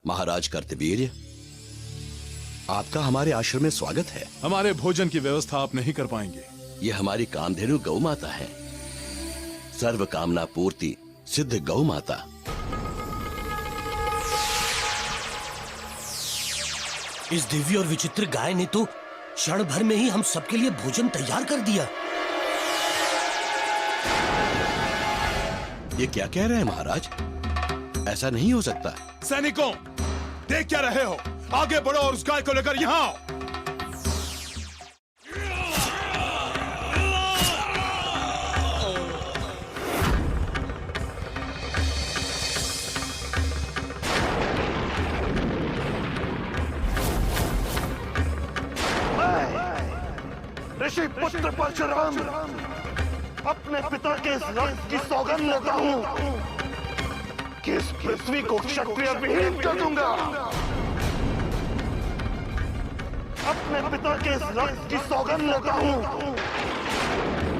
महाराज कर्तवीर्य, आपका हमारे आश्रम में स्वागत है। हमारे भोजन की व्यवस्था आप नहीं कर पाएंगे। ये हमारी कामधेनु गौ माता है, सर्व कामना पूर्ति सिद्ध गौ माता। इस दिव्य और विचित्र गाय ने तो क्षण भर में ही हम सबके लिए भोजन तैयार कर दिया। ये क्या कह रहे हैं महाराज? ऐसा नहीं हो सकता। सैनिकों, देख क्या रहे हो? आगे बढ़ो और उस गाय को लेकर यहाँ आओ। ऋषि पुत्र परशुराम, अपने पिता के इस रक्त की सौगंध लेता हूँ कि इस पृथ्वी को क्षत्रिय विहीन कर दूंगा। अपने पिता के इस रक्त की सौगंध लेता हूँ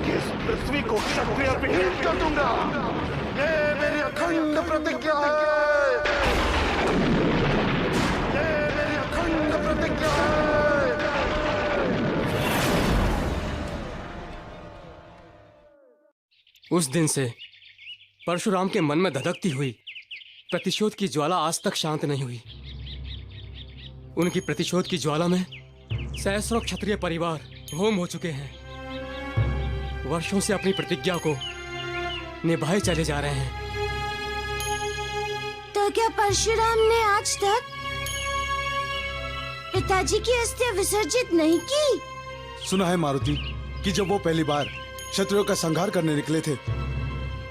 कि इस पृथ्वी को क्षत्रिय विहीन कर दूंगा। ये मेरी अखंड प्रतिज्ञा है। ये मेरी अखंड प्रतिज्ञा है। उस दिन से परशुराम के मन में धधकती हुई प्रतिशोध की ज्वाला आज तक शांत नहीं हुई। उनकी प्रतिशोध की ज्वाला में सहस्रों क्षत्रिय परिवार होम हो चुके हैं। वर्षों से अपनी प्रतिज्ञा को निभाए चले जा रहे हैं। तो क्या परशुराम ने आज तक पिताजी की अस्थियां विसर्जित नहीं की? सुना है मारुति कि जब वो पहली बार क्षत्रियों का संहार करने निकले थे,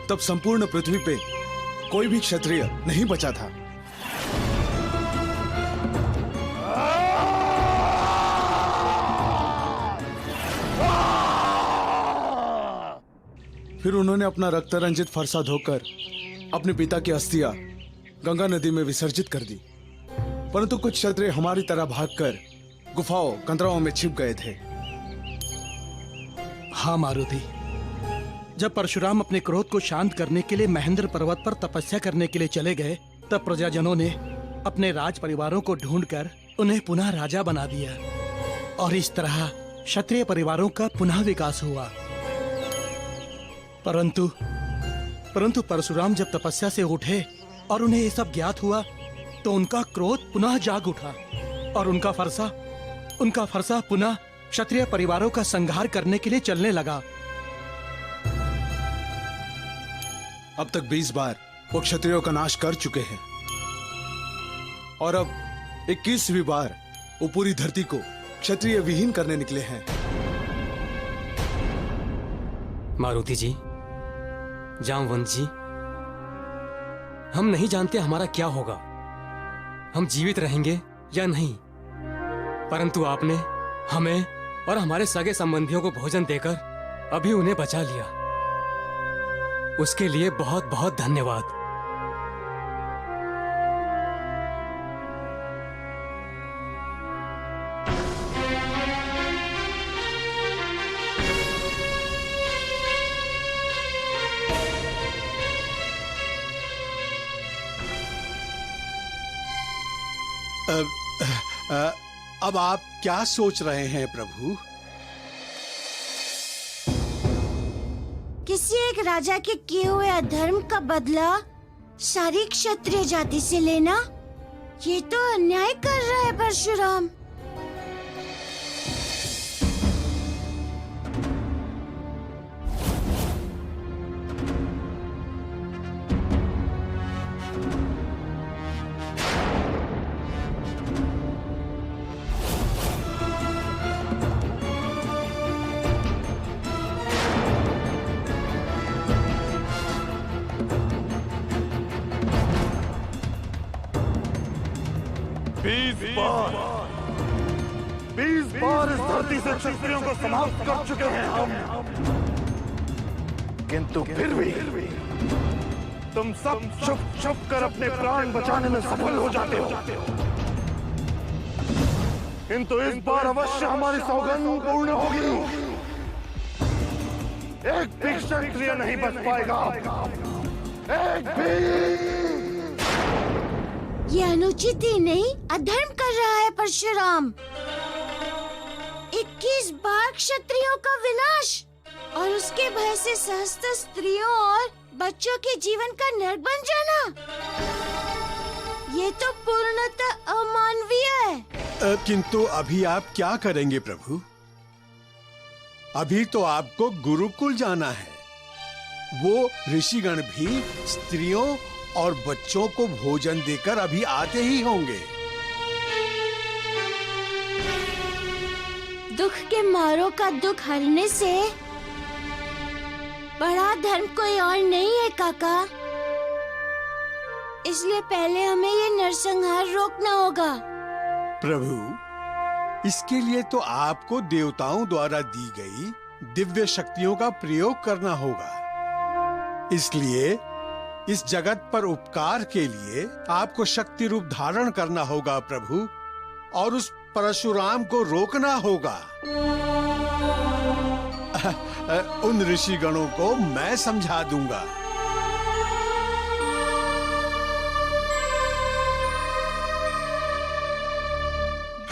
तब संपूर्ण पृथ्वी पे कोई भी क्षत्रिय नहीं बचा था। फिर उन्होंने अपना रक्त रंजित फरसा धोकर अपने पिता की अस्थियां गंगा नदी में विसर्जित कर दी। परंतु कुछ क्षत्रिय हमारी तरह भागकर गुफाओं कंदराओं में छिप गए थे। हाँ मारुति, जब परशुराम अपने क्रोध को शांत करने के लिए महेंद्र पर्वत पर तपस्या करने के लिए चले गए, तब प्रजाजनों ने अपने राज परिवारों को ढूंढकर उन्हें पुनः राजा बना दिया और इस तरह क्षत्रिय परिवारों का पुनः विकास हुआ। परंतु परशुराम जब तपस्या से उठे और उन्हें ये सब ज्ञात हुआ, तो उनका क्रोध पुनः जाग उठा और उनका फरसा पुनः क्षत्रिय परिवारों का संहार करने के लिए चलने लगा। अब तक 20 बार वो क्षत्रियों का नाश कर चुके हैं और अब 21वीं बार वो पूरी धरती को क्षत्रिय विहीन करने निकले हैं। मारुति जी, जामवंत जी, हम नहीं जानते हमारा क्या होगा, हम जीवित रहेंगे या नहीं, परंतु आपने हमें और हमारे सगे संबंधियों को भोजन देकर अभी उन्हें बचा लिया। उसके लिए बहुत बहुत धन्यवाद। अब आप क्या सोच रहे हैं प्रभु? किसी एक राजा के किए हुए अधर्म का बदला सारी क्षत्रिय जाति से लेना, ये तो अन्याय कर रहा है परशुराम। बीस बार इस धरती से क्षत्रियों को समाप्त कर चुके हैं हम, किंतु फिर भी तुम सब छुप कर अपने प्राण बचाने में सफल हो जाते हो। किंतु इस बार अवश्य हमारी सौगंध पूर्ण होगी। एक भी क्षत्रिय नहीं बच पाएगा, एक भी। ये अनुचित ही नहीं अधर्म कर रहा है परशुराम। 21 बार क्षत्रियों का विनाश और उसके भय से सहस्त्र स्त्रियों और बच्चों के जीवन का नरक बन जाना, ये तो पूर्णतः अमानवीय है। किंतु अभी आप क्या करेंगे प्रभु? अभी तो आपको गुरुकुल जाना है। वो ऋषिगण भी स्त्रियों और बच्चों को भोजन देकर अभी आते ही होंगे। दुख के मारों का दुख हरने से बड़ा धर्म कोई और नहीं है काका। इसलिए पहले हमें ये नरसंहार रोकना होगा। प्रभु, इसके लिए तो आपको देवताओं द्वारा दी गई दिव्य शक्तियों का प्रयोग करना होगा। इसलिए इस जगत पर उपकार के लिए आपको शक्ति रूप धारण करना होगा प्रभु, और उस परशुराम को रोकना होगा। उन ऋषिगणों को मैं समझा दूंगा।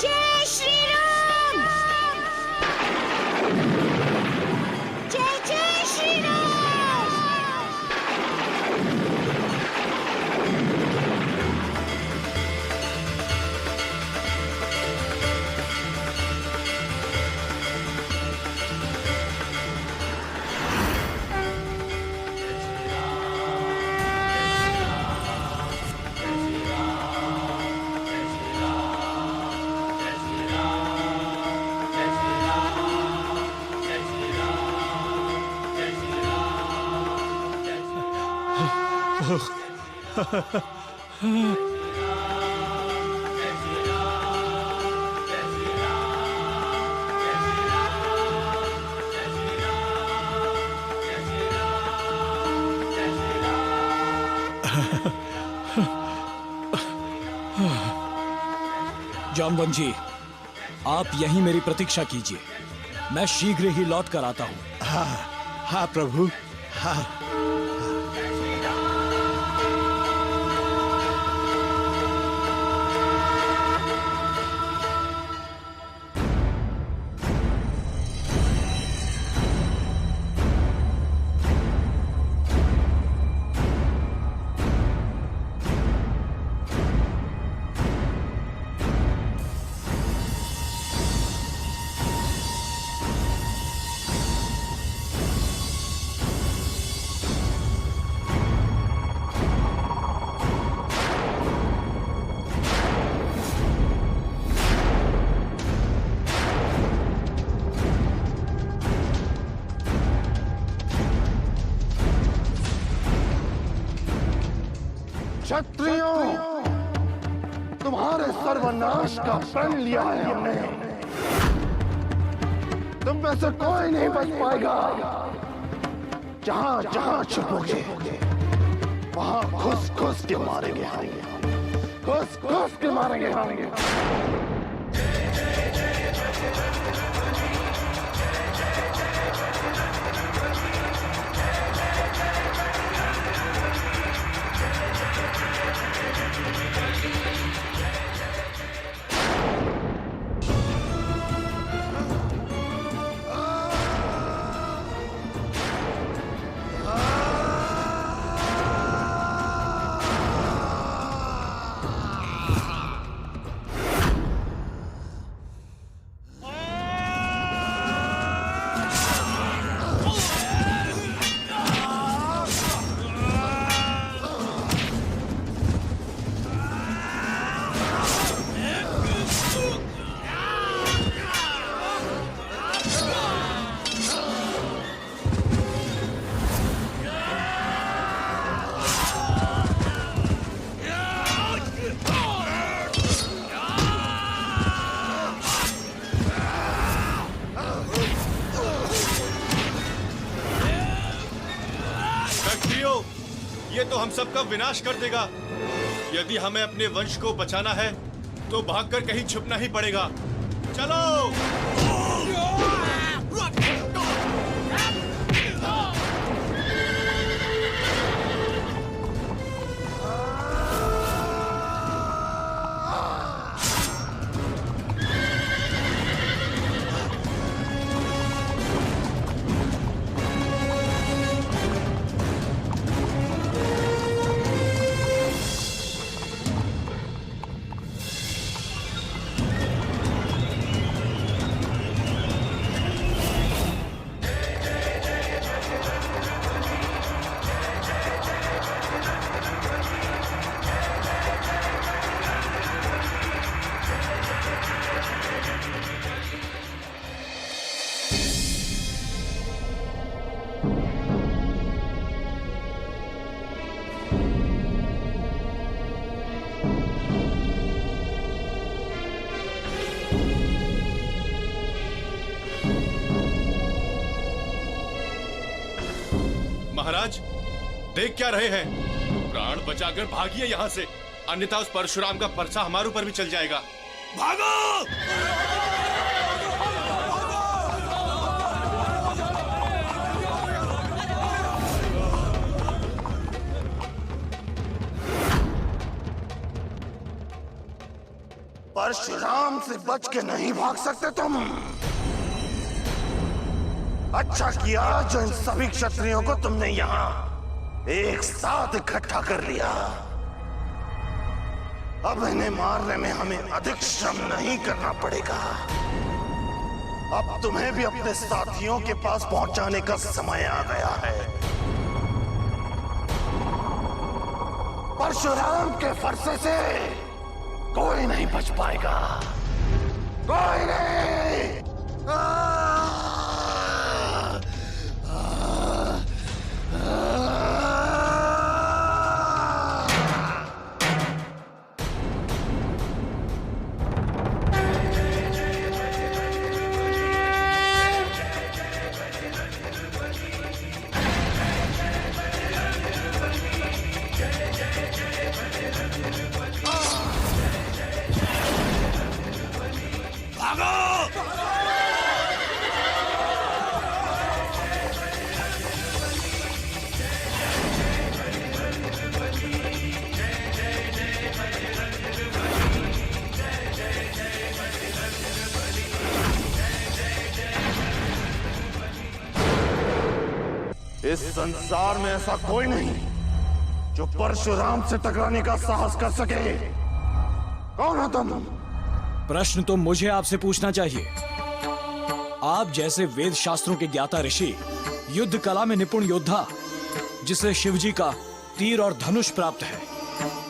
जय श्री राम, जय जय श्री राम। जामवन जी, आप यहीं मेरी प्रतीक्षा कीजिए। मैं शीघ्र ही लौट कर आता हूँ। हाँ प्रभु, हाँ। क्षत्रियों, तुम्हारे सर्वनाश का प्रण लिया है हमने। तुम में से कोई नहीं बच पाएगा। जहां जहां छुपोगे वहां घुस घुस के मारेंगे हम, घुस घुस के मारेंगे हम। ये तो हम सबका विनाश कर देगा। यदि हमें अपने वंश को बचाना है तो भागकर कहीं छुपना ही पड़ेगा। चलो। महाराज, देख क्या रहे हैं? प्राण बचाकर भागिए यहाँ से, अन्यथा उस परशुराम का परछा हमारे ऊपर भी चल जाएगा। भागो! परशुराम से बच के नहीं भाग सकते तुम। अच्छा किया जो इन सभी क्षत्रियों को तुमने यहाँ एक साथ इकट्ठा कर लिया। अब इन्हें मारने में हमें अधिक श्रम नहीं करना पड़ेगा। अब तुम्हें भी अपने साथियों के पास पहुंचाने का समय आ गया है। परशुराम के फरसे से कोई नहीं बच पाएगा, कोई नहीं। इस संसार में ऐसा कोई नहीं जो परशुराम से टकराने का साहस कर सके। कौन हो तुम? प्रश्न तो मुझे आपसे पूछना चाहिए। आप जैसे वेद शास्त्रों के ज्ञाता ऋषि, युद्ध कला में निपुण योद्धा, जिसे शिवजी का तीर और धनुष प्राप्त है,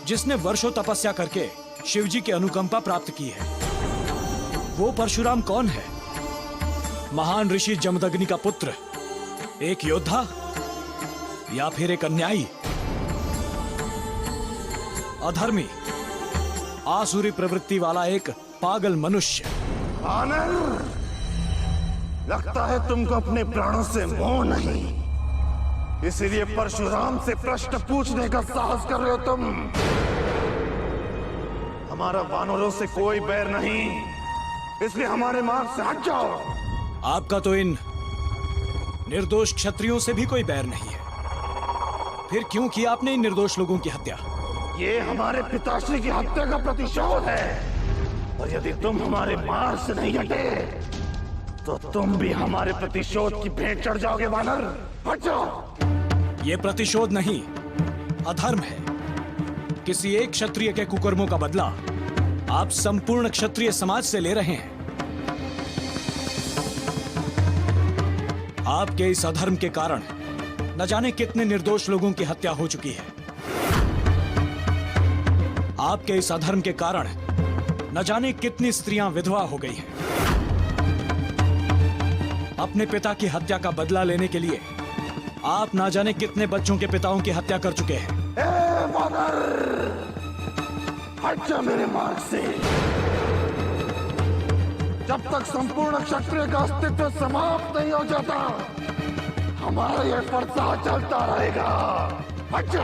जिसने वर्षों तपस्या करके शिवजी की अनुकंपा प्राप्त की है, वो परशुराम कौन है? महान ऋषि जमदग्नि का पुत्र, एक योद्धा या फिर एक अन्यायी, अधर्मी, आसुरी प्रवृत्ति वाला एक पागल मनुष्य? आनंद, लगता है तुमको अपने प्राणों से मोह नहीं, इसीलिए परशुराम से प्रश्न पूछने का साहस कर रहे हो तुम। हमारा वानरों से कोई बैर नहीं, इसलिए हमारे मार्ग से हट जाओ। आपका तो इन निर्दोष क्षत्रियों से भी कोई बैर नहीं है, फिर क्यों किया आपने इन निर्दोष लोगों की हत्या? ये हमारे पिताश्री की हत्या का प्रतिशोध है, और यदि तुम हमारे मार्ग से नहीं हटे तो तुम भी हमारे प्रतिशोध की भेंट चढ़ जाओगे। वानर, हट जाओ। ये प्रतिशोध नहीं, अधर्म है। किसी एक क्षत्रिय के कुकर्मों का बदला आप संपूर्ण क्षत्रिय समाज से ले रहे हैं। आपके इस अधर्म के कारण न जाने कितने निर्दोष लोगों की हत्या हो चुकी है। आपके इस अधर्म के कारण न जाने कितनी स्त्रियां विधवा हो गई हैं। अपने पिता की हत्या का बदला लेने के लिए आप ना जाने कितने बच्चों के पिताओं की हत्या कर चुके हैं। वानर, हट जा मेरे मार्ग से। जब तक संपूर्ण क्षत्रिय का अस्तित्व समाप्त नहीं हो जाता, हमारा यह फरसा चलता रहेगा। हट जा।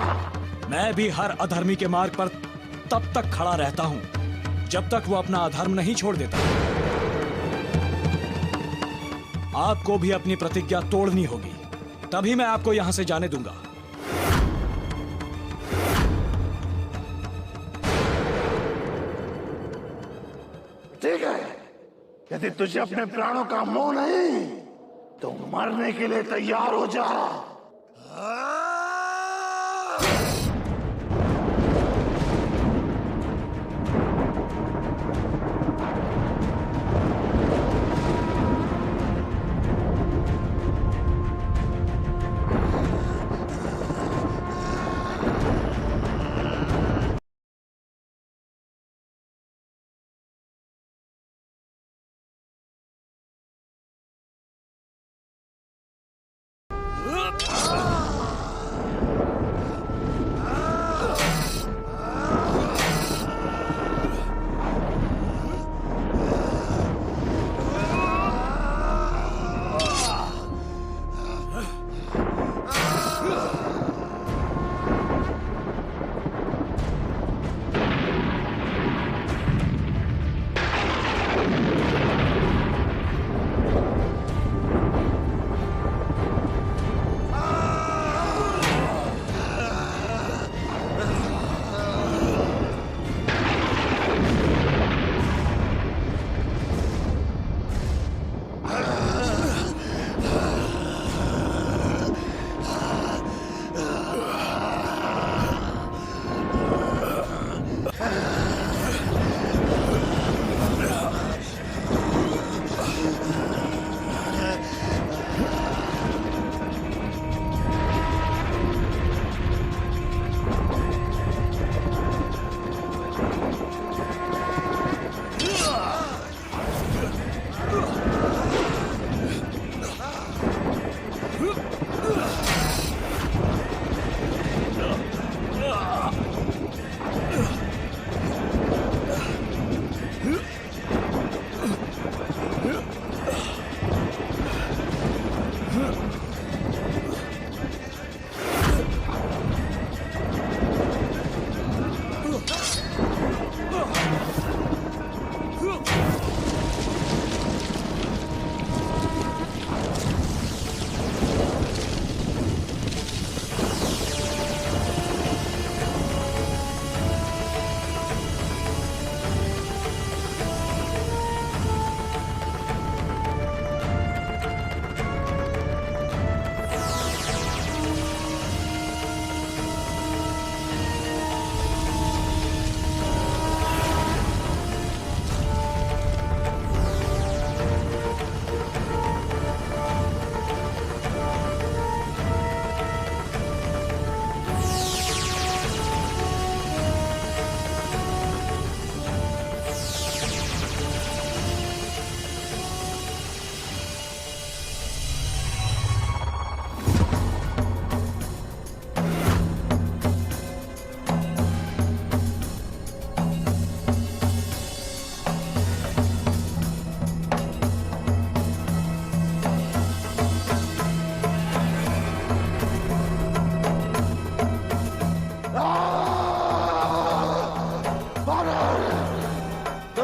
मैं भी हर अधर्मी के मार्ग पर तब तक खड़ा रहता हूं जब तक वो अपना अधर्म नहीं छोड़ देता। आपको भी अपनी प्रतिज्ञा तोड़नी होगी, तभी मैं आपको यहां से जाने दूंगा। ठीक है, यदि तुझे अपने प्राणों का मोह नहीं तो मरने के लिए तैयार हो जा।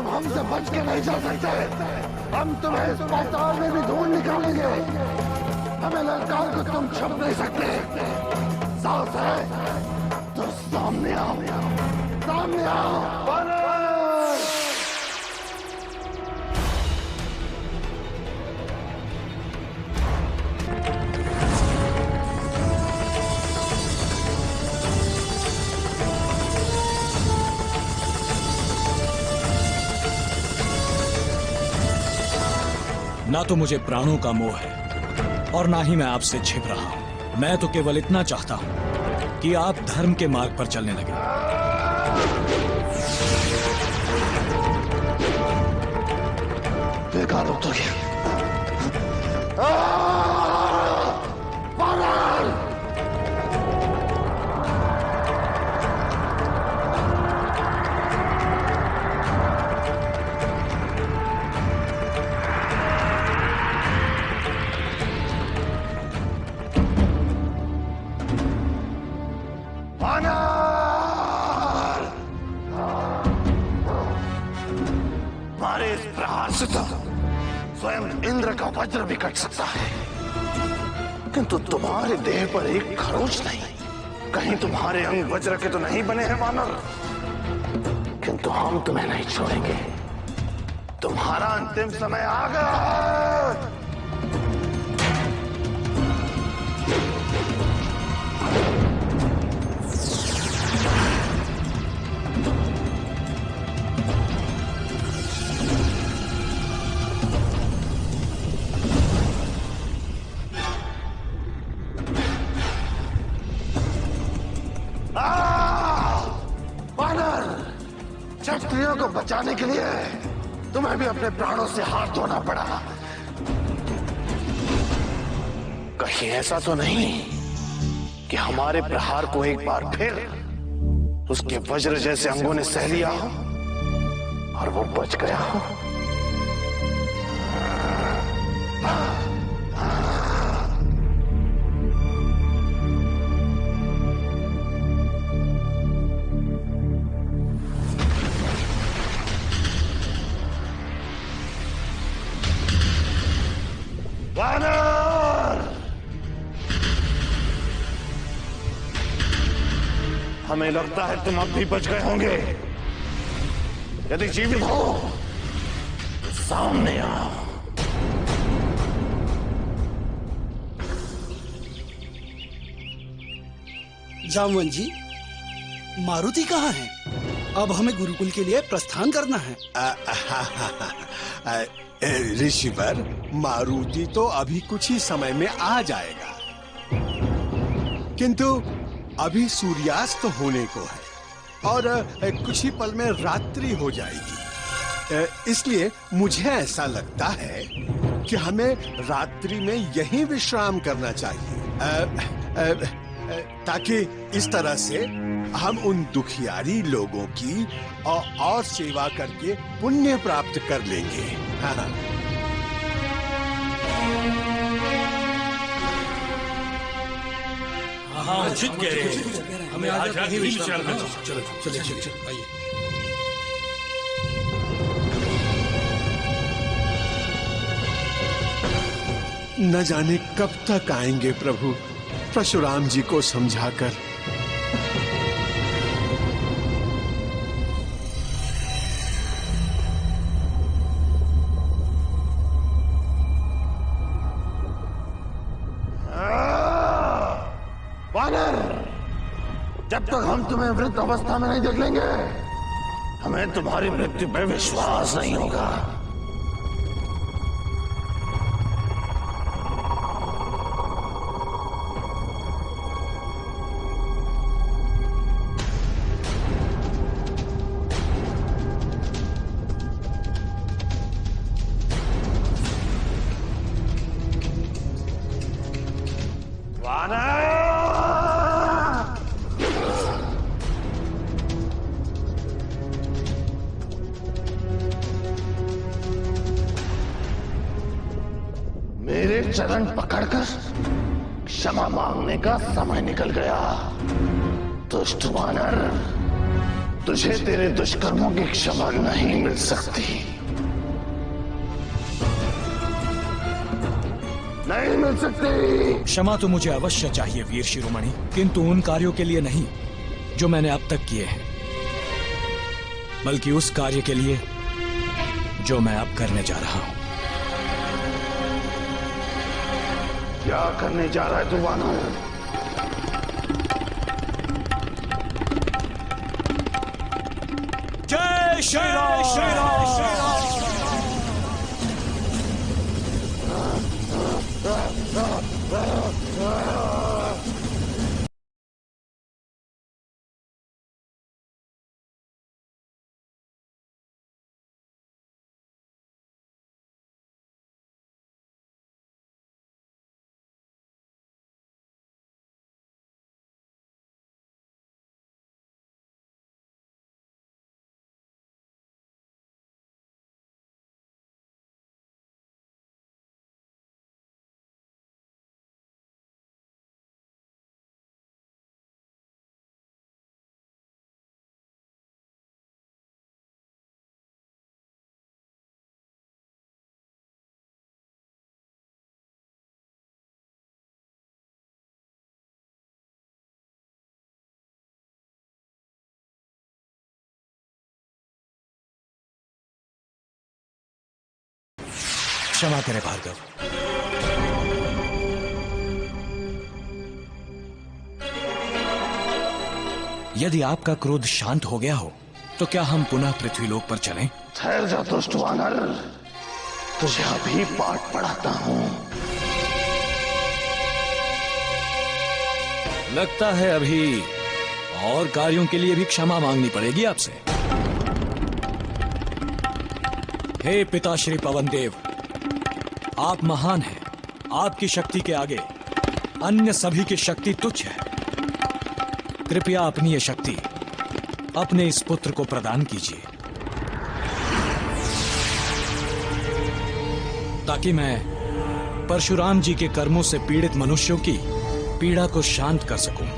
तुम हमसे बच के नहीं जा सकते। हम तुम्हें इस पाताल में भी ढूंढ निकालेंगे। हमें ललकार को तुम छुप नहीं सकते। साहस है तो सामने आओ, सामने आओ। ना तो मुझे प्राणों का मोह है और ना ही मैं आपसे छिप रहा हूं। मैं तो केवल इतना चाहता हूं कि आप धर्म के मार्ग पर चलने लगे। बेकार हो तो क्या? हमारे इस प्रहार से तो स्वयं इंद्र का वज्र भी कट सकता है, किंतु तुम्हारे देह पर एक खरोच नहीं। कहीं तुम्हारे अंग वज्र के तो नहीं बने हैं वानर, किंतु हम तुम्हें नहीं छोड़ेंगे। तुम्हारा अंतिम समय आ गया है। क्षत्रियों को बचाने के लिए तुम्हें भी अपने प्राणों से हाथ धोना पड़ा। कहीं ऐसा तो नहीं कि हमारे प्रहार को एक बार फिर उसके वज्र जैसे अंगों ने सह लिया हो और वो बच गया हो? हमें लगता है तुम अब भी बच गए होंगे। यदि जीवित हो तो सामने आओ। जामवन जी, मारुति कहाँ है? अब हमें गुरुकुल के लिए प्रस्थान करना है। ऋषिवर, मारुति तो अभी कुछ ही समय में आ जाएगा, किंतु अभी सूर्यास्त होने को है और कुछ ही पल में रात्रि हो जाएगी। इसलिए मुझे ऐसा लगता है कि हमें रात्रि में यहीं विश्राम करना चाहिए, ताकि इस तरह से हम उन दुखियारी लोगों की और सेवा करके पुण्य प्राप्त कर लेंगे। हाँ। हाँ, जित कह रहे हैं। हमें आज रात ही विश्राम करना चाहिए। चलो चलो चलो आइए। न जाने कब तक आएंगे प्रभु, परशुराम जी को समझाकर। जब तक हम तुम्हें वृद्ध अवस्था में नहीं देख लेंगे, हमें तुम्हारी मृत्यु पर विश्वास नहीं होगा। मेरे चरण पकड़कर क्षमा मांगने का समय निकल गया। दुष्ट वानर, तुझे तेरे दुष्कर्मों की क्षमा नहीं मिल सकती, नहीं मिल सकती। क्षमा तो मुझे अवश्य चाहिए वीर शिरोमणि, किंतु उन कार्यों के लिए नहीं जो मैंने अब तक किए हैं, बल्कि उस कार्य के लिए जो मैं अब करने जा रहा हूं। क्या करने जा रहा है तू वानर? जय श्री राम, श्री राम, श्री राम। क्षमा करें भार्गव। यदि आपका क्रोध शांत हो गया हो तो क्या हम पुनः पृथ्वीलोक पर चलें? ठहर जा दुष्ट वानर, तुझे अभी पाठ पढ़ाता हूं। लगता है अभी और कार्यों के लिए भी क्षमा मांगनी पड़ेगी आपसे। हे पिता श्री पवनदेव, आप महान हैं। आपकी शक्ति के आगे अन्य सभी की शक्ति तुच्छ है। कृपया अपनी ये शक्ति अपने इस पुत्र को प्रदान कीजिए, ताकि मैं परशुराम जी के कर्मों से पीड़ित मनुष्यों की पीड़ा को शांत कर सकूं।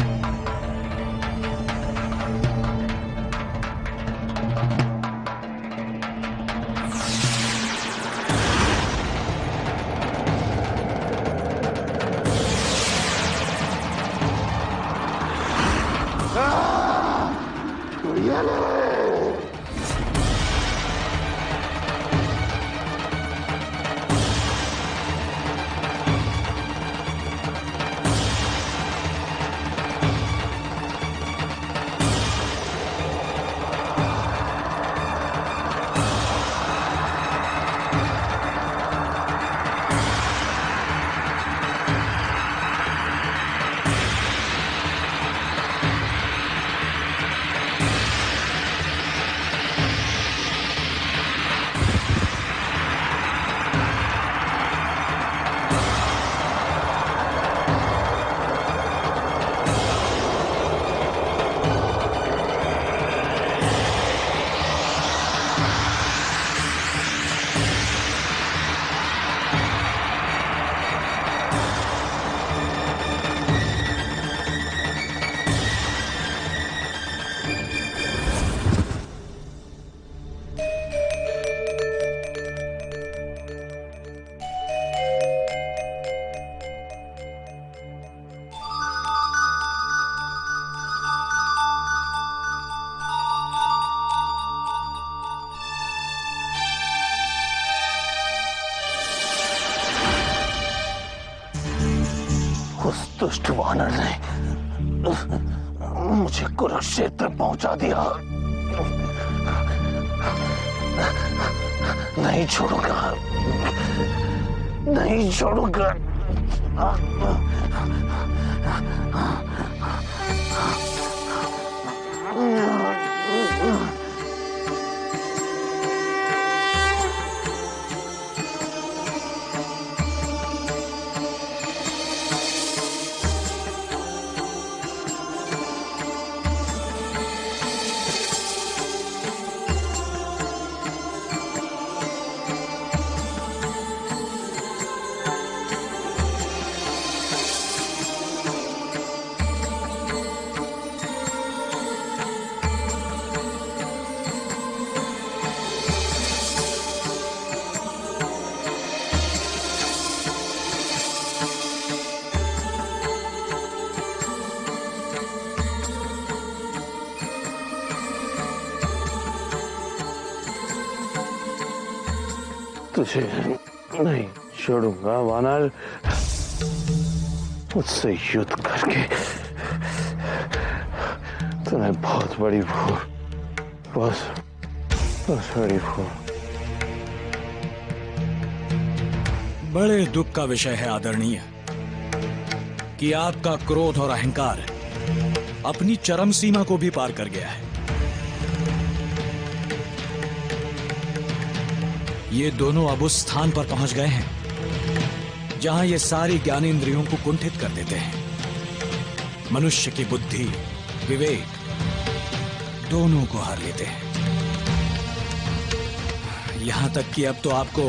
दुष्ट वानर ने मुझे कुरुक्षेत्र पहुंचा दिया। नहीं छोड़ूंगा, नहीं छोड़ूंगा। तुझे नहीं छोड़ूंगा वानर। मुझसे युद्ध करके तूने बहुत बड़ी भूल, बहुत बड़ी भूल। बड़े दुख का विषय है आदरणीय कि आपका क्रोध और अहंकार अपनी चरम सीमा को भी पार कर गया है। ये दोनों अब उस स्थान पर पहुंच गए हैं जहां ये सारी ज्ञानेंद्रियों को कुंठित कर देते हैं। मनुष्य की बुद्धि, विवेक दोनों को हर लेते हैं। यहां तक कि अब तो आपको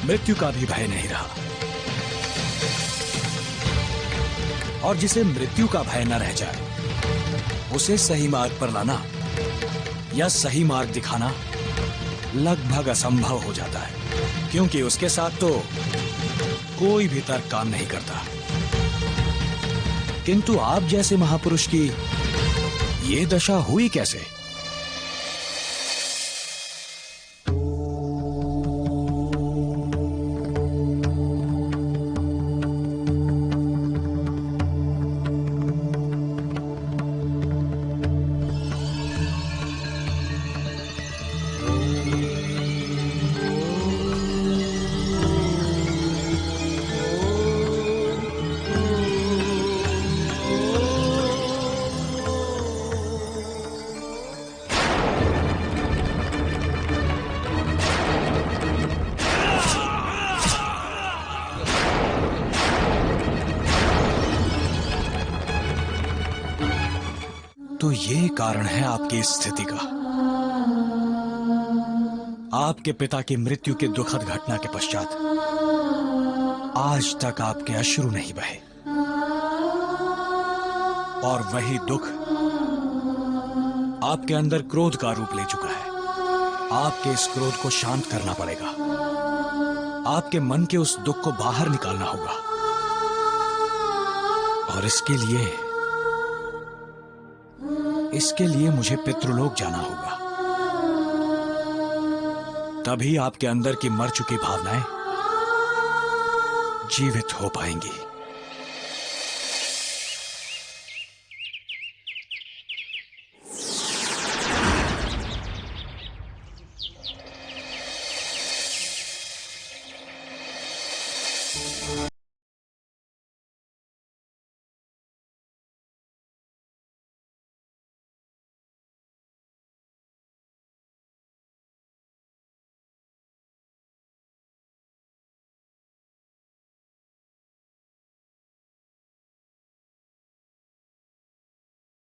मृत्यु का भी भय नहीं रहा। और जिसे मृत्यु का भय न रह जाए उसे सही मार्ग पर लाना या सही मार्ग दिखाना लगभग असंभव हो जाता है, क्योंकि उसके साथ तो कोई भी तर्क काम नहीं करता। किंतु आप जैसे महापुरुष की ये दशा हुई कैसे? तो ये कारण है आपकी इस स्थिति का। आपके पिता की मृत्यु के दुखद घटना के पश्चात आज तक आपके अश्रु नहीं बहे, और वही दुख आपके अंदर क्रोध का रूप ले चुका है। आपके इस क्रोध को शांत करना पड़ेगा। आपके मन के उस दुख को बाहर निकालना होगा, और इसके लिए मुझे पितृलोक जाना होगा। तभी आपके अंदर की मर चुकी भावनाएं जीवित हो पाएंगी।